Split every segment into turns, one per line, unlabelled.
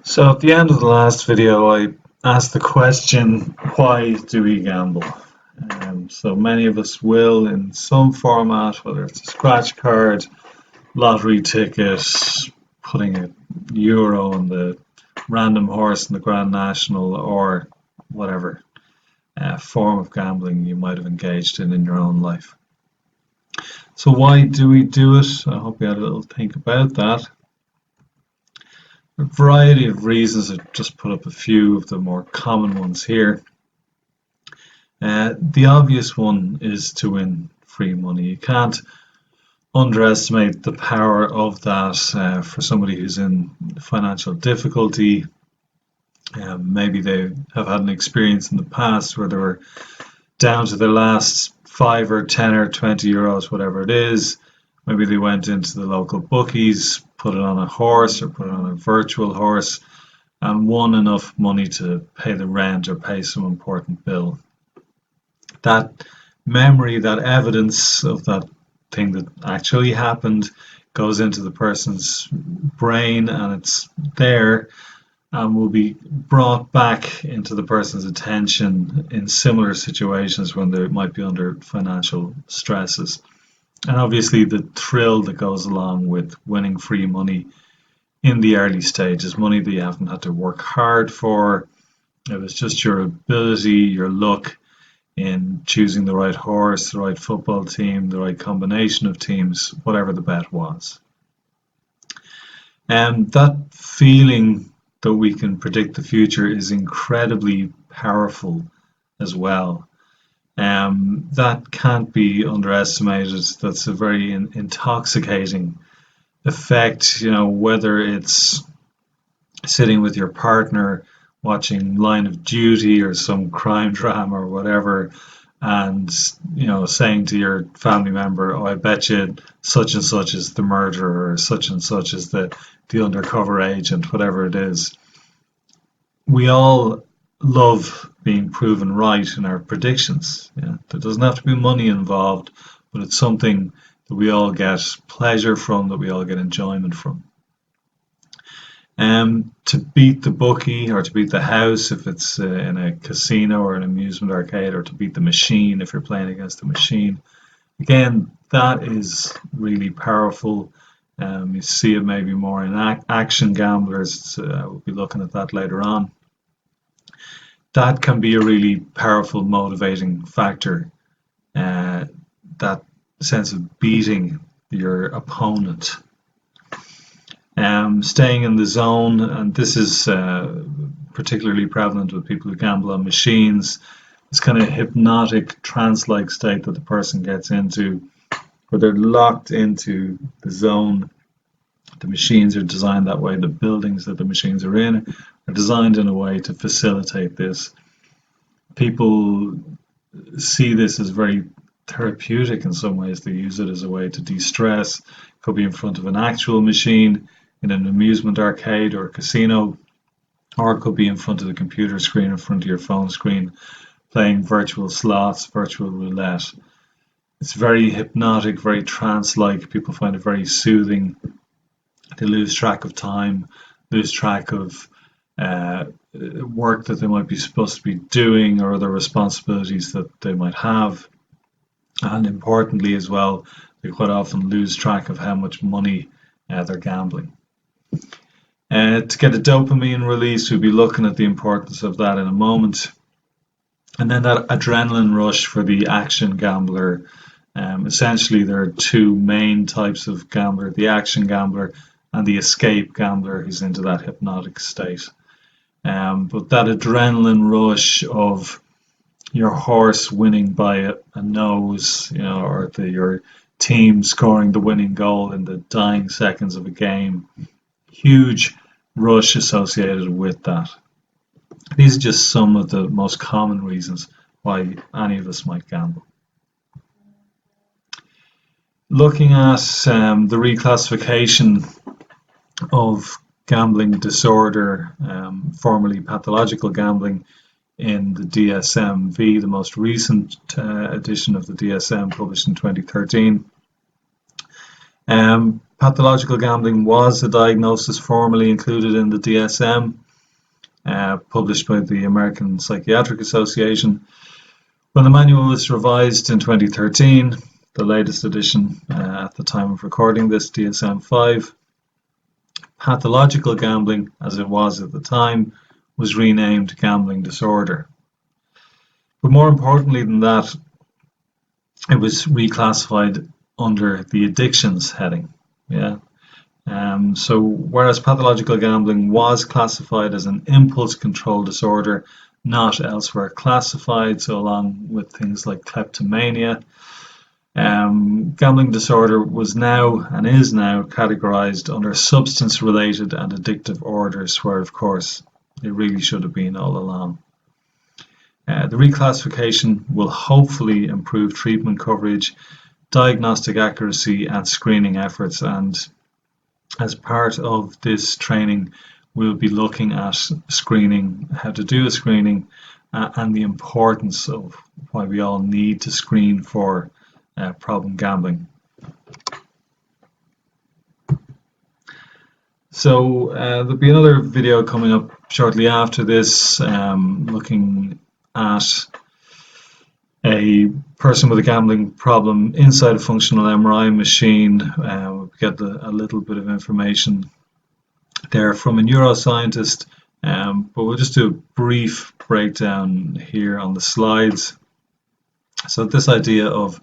So at the end of the last video, I asked the question, why do we gamble? So many of us will in some format, whether it's a scratch card, lottery ticket, putting a euro on the random horse in the Grand National, or whatever form of gambling you might have engaged in your own life. So why do we do it? I hope you had a little think about that. A variety of reasons. I've just put up a few of the more common ones here. The obvious one is to win free money. You can't underestimate the power of that for somebody who's in financial difficulty. Maybe they have had an experience in the past where they were down to their last 5 or 10 or 20 euros, whatever it is. Maybe they went into the local bookies, put it on a horse or put it on a virtual horse, and won enough money to pay the rent or pay some important bill. That memory, that evidence of that thing that actually happened goes into the person's brain, and it's there and will be brought back into the person's attention in similar situations when they might be under financial stresses. And obviously the thrill that goes along with winning free money in the early stages, money that you haven't had to work hard for. It was just your ability, your luck in choosing the right horse, the right football team, the right combination of teams, whatever the bet was. And that feeling that we can predict the future is incredibly powerful as well. That can't be underestimated. That's a very intoxicating effect, whether it's sitting with your partner watching Line of Duty or some crime drama or whatever, and saying to your family member, "Oh, I bet you such and such is the murderer, or such and such is the undercover agent," whatever it is. We all love being proven right in our predictions. Yeah? There doesn't have to be money involved, but it's something that we all get pleasure from, that we all get enjoyment from. To beat the bookie or to beat the house if it's in a casino or an amusement arcade, or to beat the machine if you're playing against the machine. Again, that is really powerful. You see it maybe more in action gamblers. We'll be looking at that later on. That can be a really powerful motivating factor. That sense of beating your opponent. Staying in the zone, and this is particularly prevalent with people who gamble on machines. This kind of hypnotic trance-like state that the person gets into, where they're locked into the zone. The machines are designed that way. The buildings that the machines are in are designed in a way to facilitate this. People see this as very therapeutic in some ways. They use it as a way to de-stress. Could be in front of an actual machine in an amusement arcade or a casino, or it could be in front of the computer screen, in front of your phone screen, playing virtual slots, virtual roulette. It's very hypnotic, very trance-like. People find it very soothing. They lose track of time, lose track of work that they might be supposed to be doing, or other responsibilities that they might have. And importantly as well, they quite often lose track of how much money they're gambling. To get a dopamine release, we'll be looking at the importance of that in a moment. And then that adrenaline rush for the action gambler. Essentially, there are two main types of gambler: the action gambler and the escape gambler, who's into that hypnotic state. But that adrenaline rush of your horse winning by a nose, or your team scoring the winning goal in the dying seconds of a game, huge rush associated with that. These are just some of the most common reasons why any of us might gamble. Looking at the reclassification of gambling disorder, formerly pathological gambling, in the DSM-V, the most recent edition of the DSM, published in 2013. Pathological gambling was a diagnosis formally included in the DSM, published by the American Psychiatric Association. When the manual was revised in 2013, the latest edition at the time of recording this, DSM-5, pathological gambling, as it was at the time, was renamed gambling disorder. But more importantly than that, it was reclassified under the addictions heading. Yeah. So whereas pathological gambling was classified as an impulse control disorder, not elsewhere classified, so along with things like kleptomania, gambling disorder was now and is now categorized under substance-related and addictive orders, where of course it really should have been all along. The reclassification will hopefully improve treatment coverage, diagnostic accuracy and screening efforts, and as part of this training we'll be looking at screening, how to do a screening, and the importance of why we all need to screen for problem gambling. So there'll be another video coming up shortly after this, looking at a person with a gambling problem inside a functional MRI machine. We'll get a little bit of information there from a neuroscientist, but we'll just do a brief breakdown here on the slides. So this idea of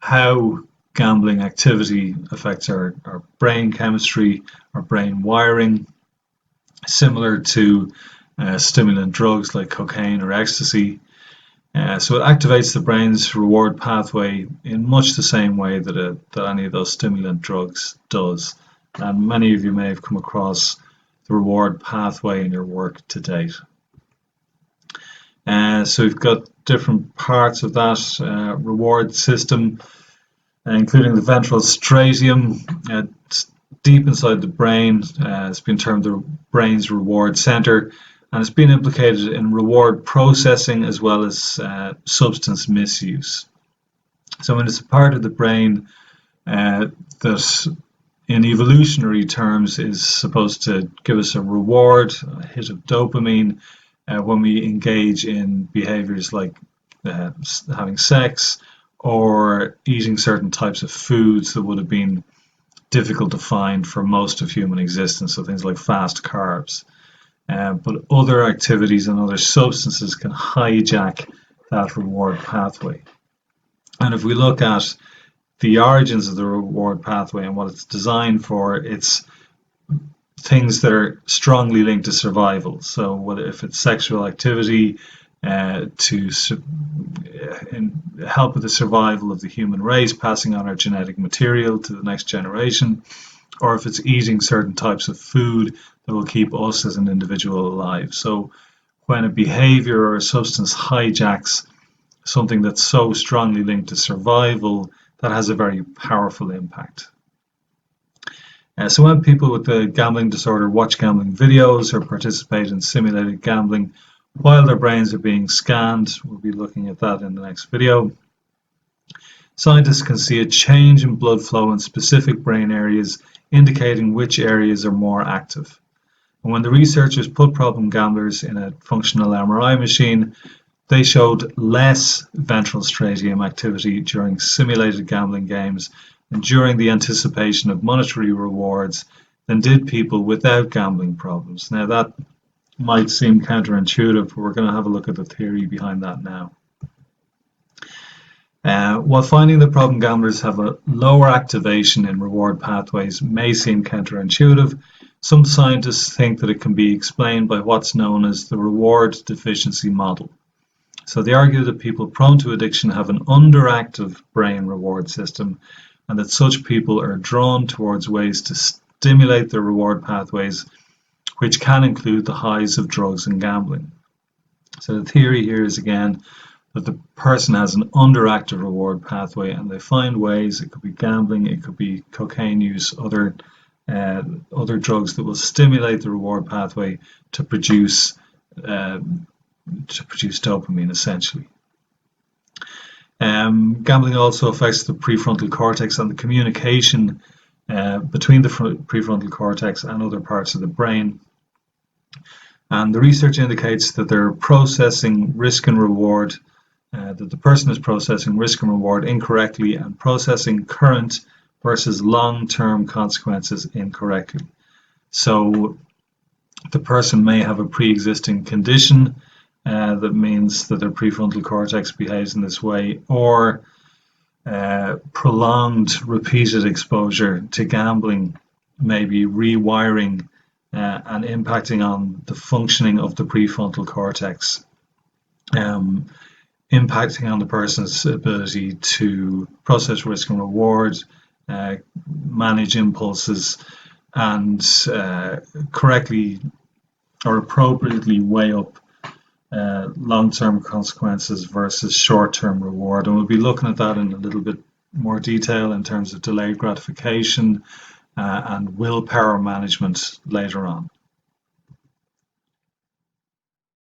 how gambling activity affects our brain chemistry, our brain wiring, similar to stimulant drugs like cocaine or ecstasy. So it activates the brain's reward pathway in much the same way that any of those stimulant drugs does. And many of you may have come across the reward pathway in your work to date. So we've got different parts of that reward system, including the ventral striatum. It's deep inside the brain. It's been termed the brain's reward center, and it's been implicated in reward processing as well as substance misuse. So when it's a part of the brain that in evolutionary terms is supposed to give us a reward, a hit of dopamine, when we engage in behaviors like having sex or eating certain types of foods that would have been difficult to find for most of human existence, so things like fast carbs. But other activities and other substances can hijack that reward pathway. And if we look at the origins of the reward pathway and what it's designed for, it's things that are strongly linked to survival. So whether if it's sexual activity to help with the survival of the human race, passing on our genetic material to the next generation, or if it's eating certain types of food that will keep us as an individual alive. So when a behavior or a substance hijacks something that's so strongly linked to survival, that has a very powerful impact. So when people with the gambling disorder watch gambling videos or participate in simulated gambling while their brains are being scanned, we'll be looking at that in the next video, scientists can see a change in blood flow in specific brain areas, indicating which areas are more active. And when the researchers put problem gamblers in a functional MRI machine, they showed less ventral striatum activity during simulated gambling games and during the anticipation of monetary rewards than did people without gambling problems. Now that might seem counterintuitive, but we're going to have a look at the theory behind that now. While finding that problem gamblers have a lower activation in reward pathways may seem counterintuitive, some scientists think that it can be explained by what's known as the reward deficiency model. So they argue that people prone to addiction have an underactive brain reward system, and that such people are drawn towards ways to stimulate their reward pathways, which can include the highs of drugs and gambling. So the theory here is again that the person has an underactive reward pathway, and they find ways, it could be gambling, it could be cocaine use, other drugs that will stimulate the reward pathway to produce dopamine, essentially. Gambling also affects the prefrontal cortex and the communication between the prefrontal cortex and other parts of the brain. And the research indicates that they're processing risk and reward, that the person is processing risk and reward incorrectly and processing current versus long-term consequences incorrectly. So the person may have a pre-existing condition that means that their prefrontal cortex behaves in this way, or prolonged repeated exposure to gambling may be rewiring and impacting on the functioning of the prefrontal cortex, impacting on the person's ability to process risk and reward, manage impulses, and correctly or appropriately weigh up long-term consequences versus short-term reward. And we'll be looking at that in a little bit more detail in terms of delayed gratification and willpower management later on.